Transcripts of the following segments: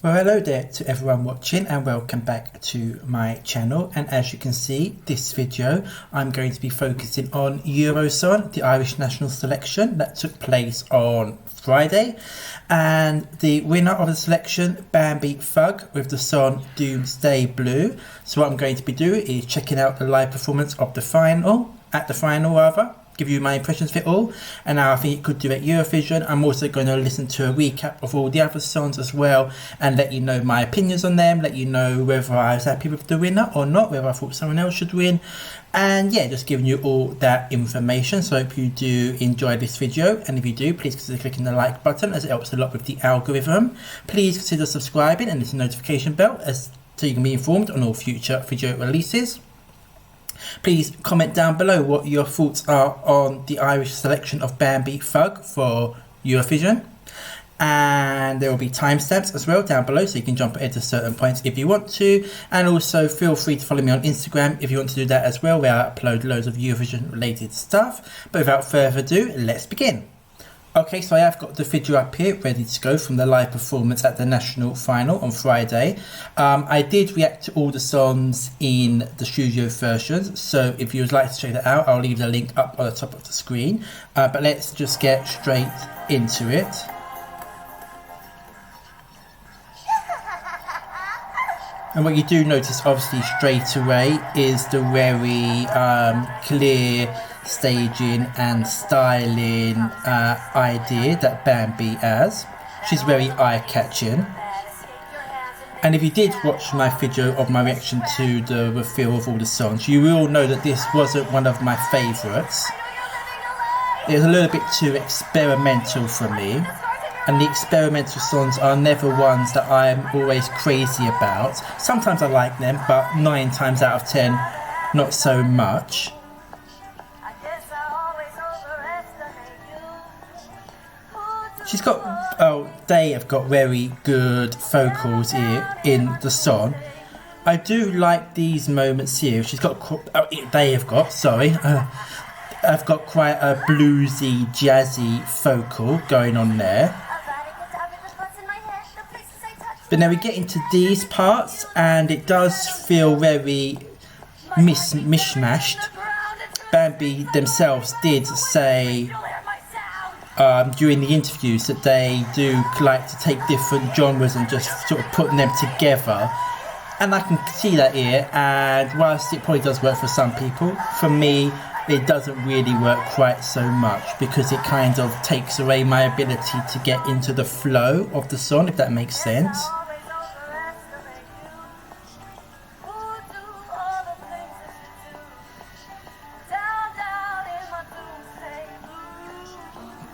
Well, hello there to everyone watching and welcome back to my channel. And as you can see, this video I'm going to be focusing on Eurosong, the Irish national selection that took place on Friday, and the winner of the selection, Bambie Thug, with the song Doomsday Blue. So what I'm going to be doing is checking out the live performance of the final, give you my impressions of it all and how I think it could do at Eurovision. I'm also going to listen to a recap of all the other songs as well and let you know my opinions on them, let you know whether I was happy with the winner or not, whether I thought someone else should win, and yeah, just giving you all that information. So I hope you do enjoy this video, and if you do, please consider clicking the like button as it helps a lot with the algorithm. Please consider subscribing and hit the notification bell so you can be informed on all future video releases. Please comment down below what your thoughts are on the Irish selection of Bambie Thug for Eurovision, and there will be timestamps as well down below so you can jump ahead to certain points if you want to. And also feel free to follow me on Instagram if you want to do that as well, where I upload loads of Eurovision related stuff. But without further ado, let's begin. Okay, so I have got the video up here ready to go from the live performance at the national final on Friday. I did react to all the songs in the studio versions, so if you would like to check that out, I'll leave the link up on the top of the screen. But let's just get straight into it. And what you do notice obviously straight away is the very clear staging and styling idea that Bambie has. She's very eye-catching. And if you did watch my video of my reaction to the reveal of all the songs, you will know that this wasn't one of my favourites. It was a little bit too experimental for me, and the experimental songs are never ones that I'm always crazy about. Sometimes I like them, but 9 times out of 10 not so much. She's got, they have got very good vocals here in the song. I do like these moments here. I've got quite a bluesy, jazzy vocal going on there. But now we get into these parts and it does feel very mishmashed. Bambie themselves did say during the interviews that they do like to take different genres and just sort of put them together, and I can see that here. And whilst it probably does work for some people, for me it doesn't really work quite so much, because it kind of takes away my ability to get into the flow of the song, if that makes sense.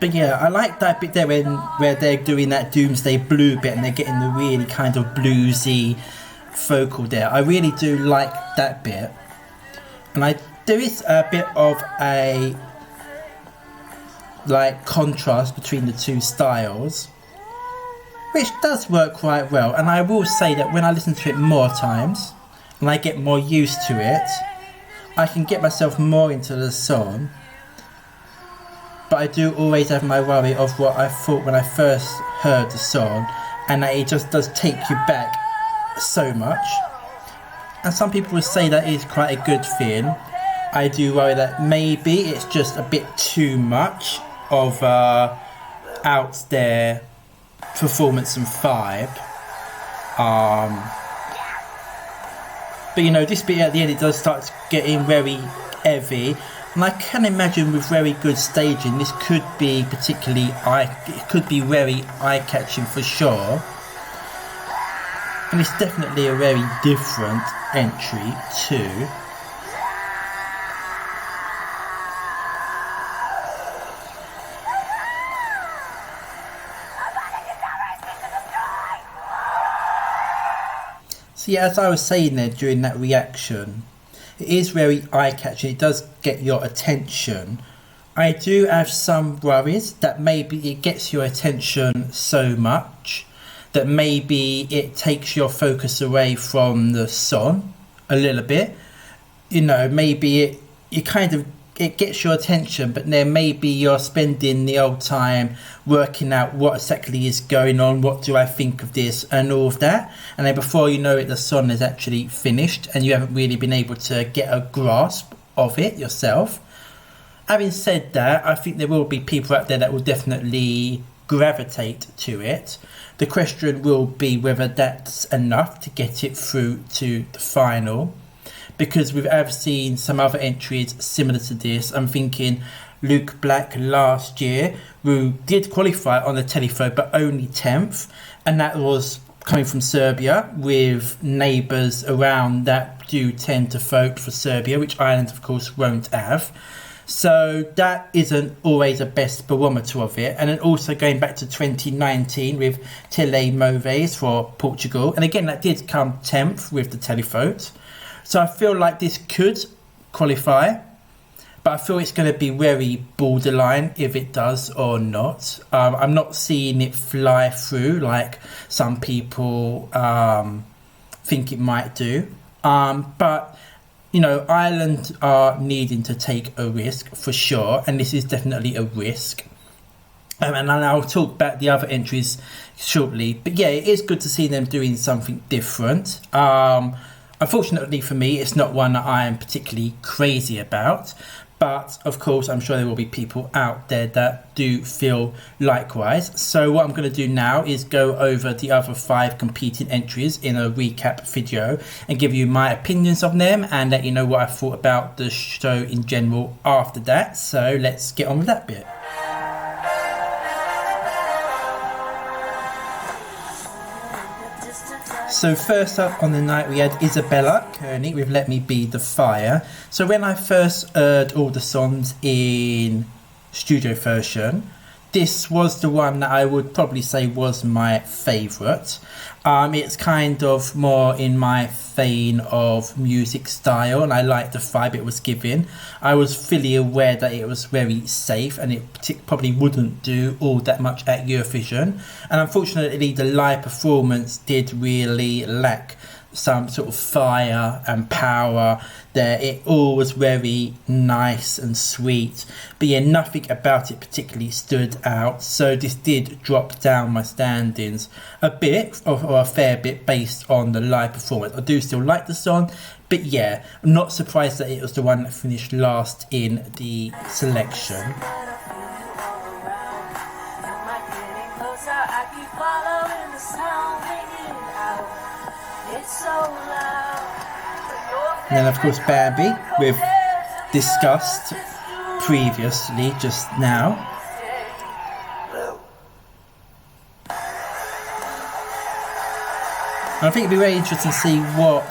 But yeah, I like that bit there where they're doing that Doomsday Blue bit and they're getting the really kind of bluesy vocal there. I really do like that bit. And there is a bit of a contrast between the two styles, which does work quite well. And I will say that when I listen to it more times and I get more used to it, I can get myself more into the song. But I do always have my worry of what I thought when I first heard the song, and that it just does take you back so much. And some people would say that is quite a good thing. I do worry that maybe it's just a bit too much of out there performance and vibe. But you know, this bit at the end, it does start getting very heavy. And I can imagine with very good staging, this could be very eye-catching for sure. And it's definitely a very different entry too. So yeah, as I was saying there during that reaction, it is very eye-catching, it does get your attention. I do have some worries that maybe it gets your attention so much that maybe it takes your focus away from the song a little bit. You know, maybe it kind of it gets your attention, but then maybe you're spending the old time working out what exactly is going on, what do I think of this, and all of that. And then before you know it, the song is actually finished and you haven't really been able to get a grasp of it yourself. Having said that, I think there will be people out there that will definitely gravitate to it. The question will be whether that's enough to get it through to the final. Because we've seen some other entries similar to this. I'm thinking Luke Black last year, who did qualify on the telephone but only 10th, and that was coming from Serbia, with neighbours around that do tend to vote for Serbia, which Ireland of course won't have. So that isn't always a best barometer of it. And then also going back to 2019 with Telemóveis for Portugal, and again that did come 10th with the televote. So I feel like this could qualify, but I feel it's going to be very borderline if it does or not. I'm not seeing it fly through like some people think it might do. But, you know, Ireland are needing to take a risk for sure, and this is definitely a risk. And I'll talk about the other entries shortly. But yeah, it is good to see them doing something different. Unfortunately for me, it's not one that I am particularly crazy about. But of course, I'm sure there will be people out there that do feel likewise. So what I'm going to do now is go over the other 5 competing entries in a recap video and give you my opinions on them and let you know what I thought about the show in general after that. So let's get on with that bit. So first up on the night we had Isabella Kearney with Let Me Be The Fire. So when I first heard all the songs in studio version, this was the one that I would probably say was my favourite. It's kind of more in my vein of music style, and I liked the vibe it was giving. I was fully aware that it was very safe and it probably wouldn't do all that much at Eurovision. And unfortunately, the live performance did really lack some sort of fire and power there. It all was very nice and sweet, but yeah, nothing about it particularly stood out. So this did drop down my standings a bit, or a fair bit, based on the live performance. I do still like the song, but yeah, I'm not surprised that it was the one that finished last in the selection. And then of course Bambie, we've discussed previously just now. I think it'd be very interesting to see what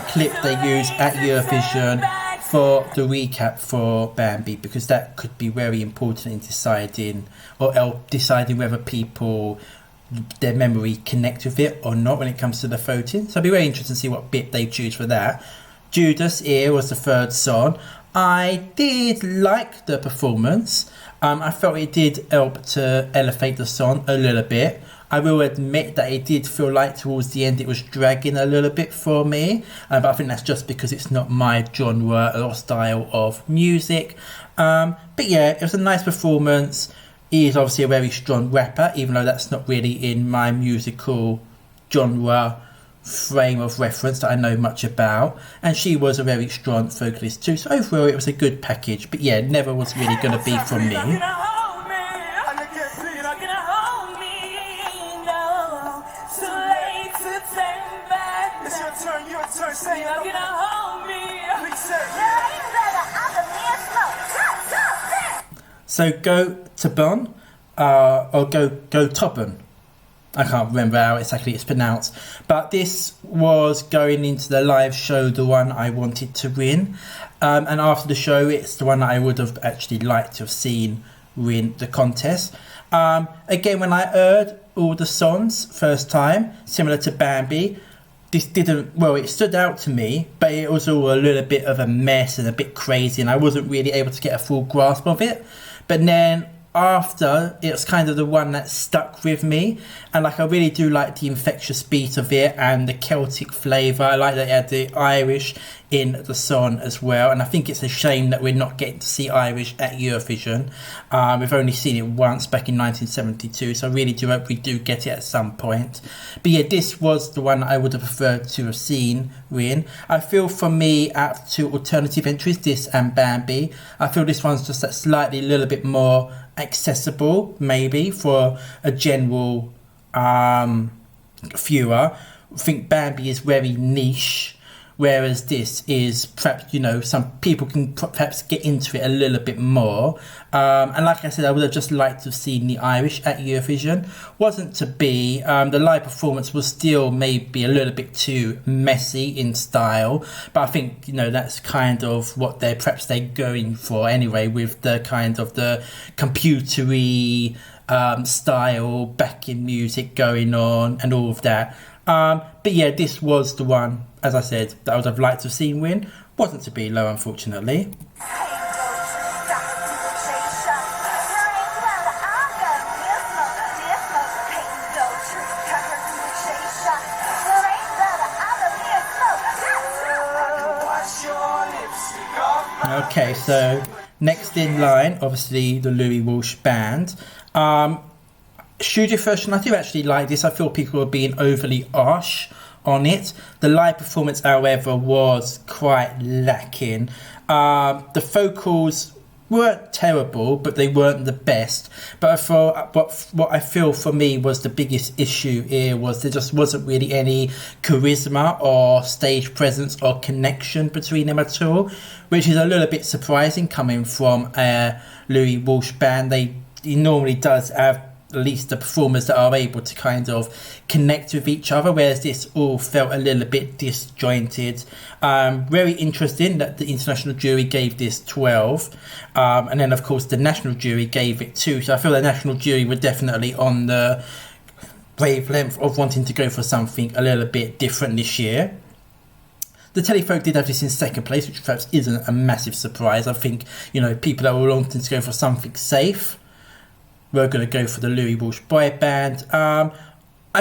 clip they use at Eurovision for the recap for Bambie, because that could be very important in deciding whether people, their memory connect with it or not when it comes to the voting. So it'll be very interesting to see what bit they choose for that. Judas Ear was the third song. I did like the performance. I felt it did help to elevate the song a little bit. I will admit that it did feel like towards the end it was dragging a little bit for me, but I think that's just because it's not my genre or style of music. But yeah, it was a nice performance. He is obviously a very strong rapper, even though that's not really in my musical genre frame of reference that I know much about. And she was a very strong vocalist too. So overall it was a good package, but yeah, never was really going to be from me. So Go Tobon, or Go Tobon. I can't remember how exactly it's pronounced, but this was going into the live show, the one I wanted to win, and after the show it's the one that I would have actually liked to have seen win the contest. Again, when I heard all the songs first time, similar to Bambie, this didn't, well, it stood out to me, but it was all a little bit of a mess and a bit crazy, and I wasn't really able to get a full grasp of it. But then after, it's kind of the one that stuck with me. And like, I really do like the infectious beat of it and the Celtic flavour. I like that it had the Irish in the song as well. And I think it's a shame that we're not getting to see Irish at Eurovision. We've only seen it once back in 1972, so I really do hope we do get it at some point. But yeah, this was the one I would have preferred to have seen win. I feel for me, out of two alternative entries, this and Bambie, I feel this one's just that slightly little bit more accessible, maybe, for a general viewer. I think Bambie is very niche, whereas this is perhaps, you know, some people can perhaps get into it a little bit more. And like I said, I would have just liked to have seen the Irish at Eurovision. Wasn't to be. The live performance was still maybe a little bit too messy in style, but I think, you know, that's kind of what they're going for anyway, with the kind of the computery style backing music going on and all of that. But yeah, this was the one, as I said, that I would have liked to have seen win. Wasn't to be, though, unfortunately. Okay, so next in line, obviously the Louis Walsh Band. Studio version, I do actually like this. I feel people were being overly harsh on it. The live performance, however, was quite lacking. The vocals weren't terrible, but they weren't the best. But I thought what I feel for me was the biggest issue here was there just wasn't really any charisma or stage presence or connection between them at all, which is a little bit surprising coming from a Louis Walsh Band. He normally does have at least the performers that are able to kind of connect with each other, whereas this all felt a little bit disjointed. Very interesting that the international jury gave this 12, and then of course the national jury gave it 2, so I feel the national jury were definitely on the wavelength of wanting to go for something a little bit different this year. The Telefolk did have this in second place, which perhaps isn't a massive surprise. I think, you know, people that were wanting to go for something safe, we're going to go for the Louis Walsh Boy Band. I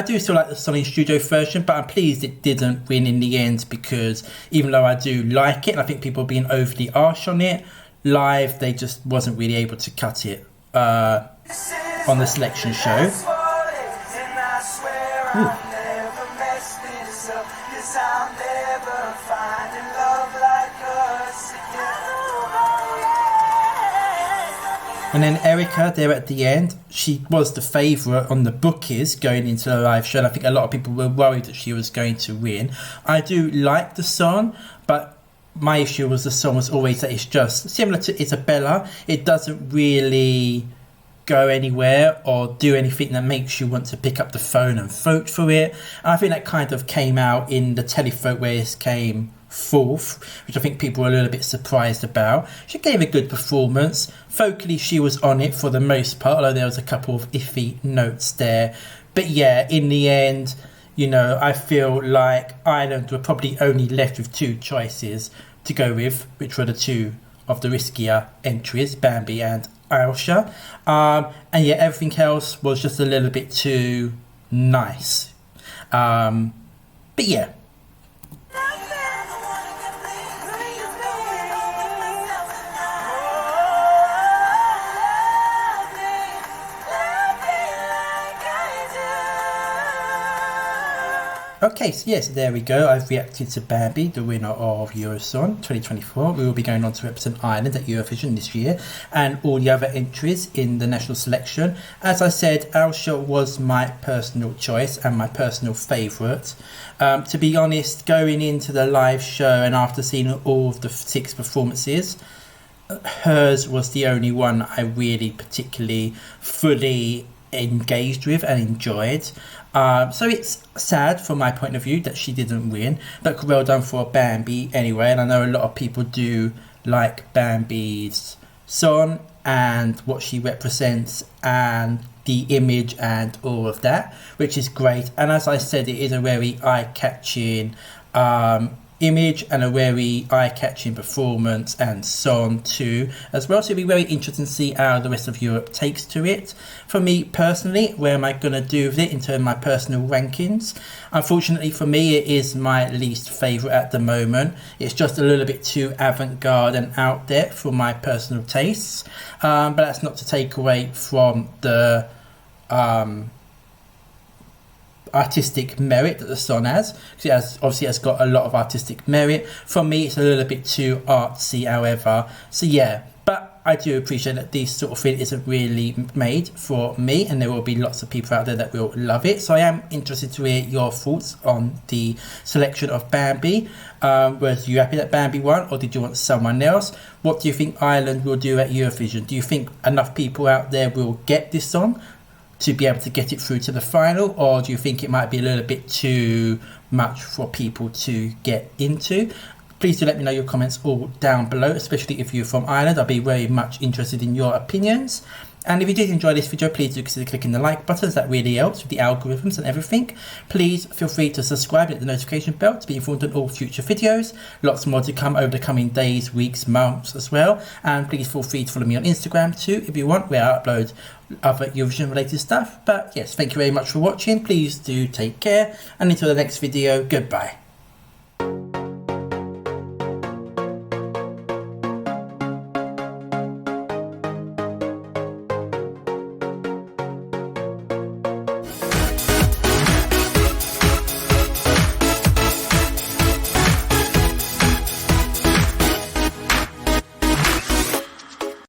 do still like the Sony Studio version, but I'm pleased it didn't win in the end, because even though I do like it, and I think people are being overly harsh on it, live they just wasn't really able to cut it on the selection show. Ooh. And then Erica there at the end, she was the favourite on the bookies going into the live show, and I think a lot of people were worried that she was going to win. I do like the song, but my issue was the song was always that it's just similar to Isabella. It doesn't really go anywhere or do anything that makes you want to pick up the phone and vote for it. And I think that kind of came out in the Telefolk, where it came fourth, which I think people were a little bit surprised about. She gave a good performance. Vocally, she was on it for the most part, although there was a couple of iffy notes there. But yeah, in the end, you know, I feel like Ireland were probably only left with 2 choices to go with, which were the 2 of the riskier entries, Bambie and Ailsa. And yeah, everything else was just a little bit too nice. But yeah. Okay, so yes, there we go. I've reacted to Bambie, the winner of Eurosong 2024. We will be going on to represent Ireland at Eurovision this year, and all the other entries in the national selection. As I said, Ailsa was my personal choice and my personal favourite. To be honest, going into the live show and after seeing all of the 6 performances, hers was the only one I really particularly fully engaged with and enjoyed. So it's sad from my point of view that she didn't win, but well done for Bambie anyway. And I know a lot of people do like Bambie's song and what she represents and the image and all of that, which is great. And as I said, it is a very eye-catching image and a very eye-catching performance and song too as well, so it'll be very interesting to see how the rest of Europe takes to it. For me personally, where am I going to do with it in terms of my personal rankings? Unfortunately for me, it is my least favourite at the moment. It's just a little bit too avant-garde and out there for my personal tastes, but that's not to take away from the artistic merit that the song has, because it has obviously has got a lot of artistic merit. For me, it's a little bit too artsy, however, so yeah. But I do appreciate that this sort of thing isn't really made for me, and there will be lots of people out there that will love it. So I am interested to hear your thoughts on the selection of Bambie. Was you happy that Bambie won, or did you want someone else? What do you think Ireland will do at Eurovision? Do you think enough people out there will get this song to be able to get it through to the final, or do you think it might be a little bit too much for people to get into? Please do let me know your comments all down below, especially if you're from Ireland. I'll be very much interested in your opinions. And if you did enjoy this video, please do consider clicking the like button, as that really helps with the algorithms and everything. Please feel free to subscribe and hit the notification bell to be informed on all future videos. Lots more to come over the coming days, weeks, months as well. And please feel free to follow me on Instagram too if you want, where I upload other Eurovision related stuff. But yes, thank you very much for watching. Please do take care, and until the next video, goodbye.